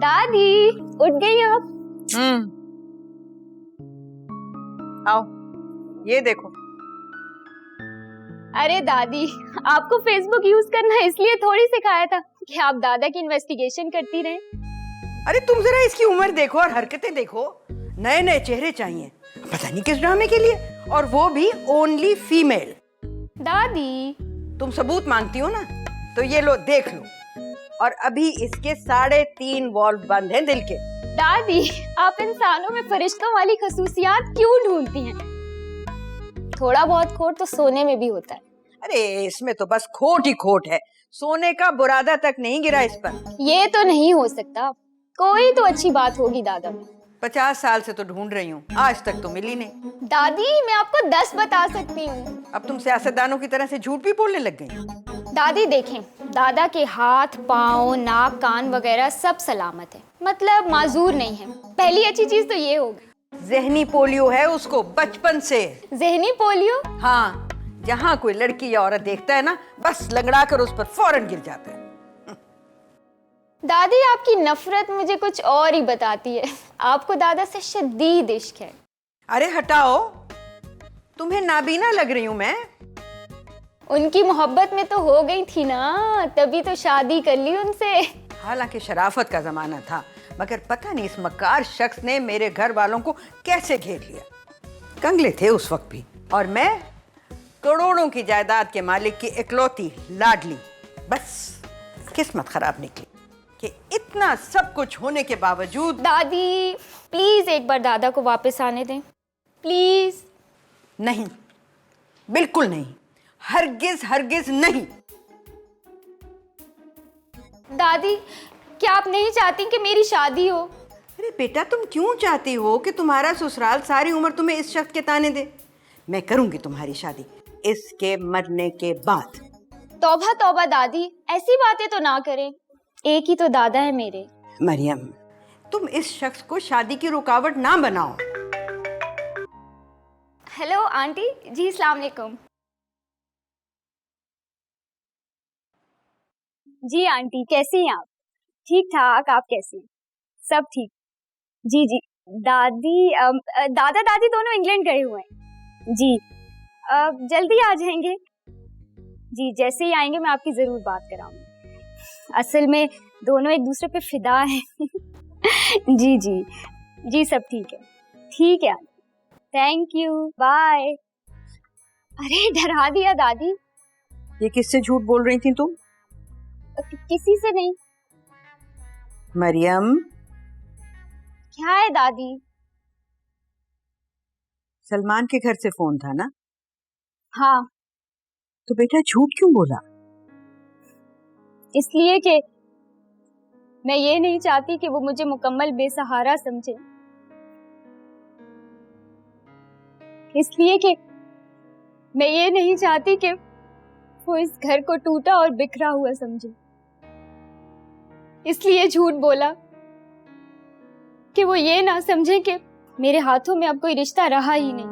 दादी उठ गई आप? आओ ये देखो। अरे दादी, आपको फेसबुक यूज करना इसलिए थोड़ी सिखाया था कि आप दादा की इन्वेस्टिगेशन करती रहें। अरे तुम जरा इसकी उम्र देखो और हरकतें देखो। नए नए चेहरे चाहिए, पता नहीं किस ड्रामे के लिए, और वो भी ओनली फीमेल। दादी तुम सबूत मांगती हो ना, तो ये लो देख लो। और अभी इसके 3.5 वॉल्व बंद हैं दिल के। दादी, आप इंसानों में फरिश्तों वाली खसूसियात क्यों ढूंढती हैं? थोड़ा बहुत खोट तो सोने में भी होता है। अरे इसमें तो बस खोट ही खोट है, सोने का बुरादा तक नहीं गिरा इस पर। ये तो नहीं हो सकता, कोई तो अच्छी बात होगी दादा में। 50 साल से तो ढूंढ रही हूँ, आज तक तो मिली नहीं। दादी मैं आपको 10 बता सकती हूँ। अब तुम सियासतदानों की तरह से झूठ भी बोलने लग गई। दादी देखें, दादा के हाथ, पाँव, नाक, कान वगैरह सब सलामत है, मतलब माजूर नहीं है। पहली अच्छी चीज तो ये होगी। ज़हनी पोलियो है उसको बचपन से। ज़हनी पोलियो? हाँ, जहाँ कोई लड़की या औरत देखता है ना, बस लंगड़ा कर उस पर फौरन गिर जाता है। दादी आपकी नफरत मुझे कुछ और ही बताती है। आपको दादा से शदीद इश्क है। अरे हटाओ, तुम्हें नाबीना लग रही हूँ मैं? उनकी मोहब्बत में तो हो गई थी ना, तभी तो शादी कर ली उनसे। हालांकि शराफत का जमाना था, मगर पता नहीं इस मक्कार शख्स ने मेरे घर वालों को कैसे घेर लिया। कंगले थे उस वक्त भी, और मैं करोड़ों की जायदाद के मालिक की इकलौती लाडली। बस किस्मत खराब निकली कि इतना सब कुछ होने के बावजूद। दादी प्लीज एक बार दादा को वापस आने दें, प्लीज। नहीं, बिल्कुल नहीं, हरगिज हरगिज नहीं। दादी क्या आप नहीं चाहती कि मेरी शादी हो? अरे बेटा, तुम क्यों चाहती हो कि तुम्हारा ससुराल सारी उम्र तुम्हें इस शख्स के ताने दे? मैं करूंगी तुम्हारी शादी इसके मरने के बाद। तौबा तौबा दादी, ऐसी बातें तो ना करें, एक ही तो दादा है मेरे। मरियम, तुम इस शख्स को शादी की रुकावट ना बनाओ। हेलो आंटी जी, अस्सलाम वालेकुम। जी आंटी, कैसी हैं आप? ठीक ठाक, आप कैसी हैं? सब ठीक। जी जी। दादी दादा दादी दोनों इंग्लैंड गए हुए हैं जी। जल्दी आ जाएंगे जी, जैसे ही आएंगे मैं आपकी जरूर बात कराऊंगी। असल में दोनों एक दूसरे पे फिदा हैं। जी जी जी, सब ठीक है। ठीक है, थैंक यू, बाय। अरे डरा दिया दादी। ये किससे झूठ बोल रही थी तुम? किसी से नहीं। मरियम, क्या है दादी? सलमान के घर से फोन था ना? हाँ। तो बेटा झूठ क्यों बोला? इसलिए कि मैं ये नहीं चाहती कि वो मुझे मुकम्मल बेसहारा समझे, इसलिए कि मैं ये नहीं चाहती कि वो इस घर को टूटा और बिखरा हुआ समझे, इसलिए झूठ बोला कि वो ये ना समझे कि मेरे हाथों में अब कोई रिश्ता रहा ही नहीं।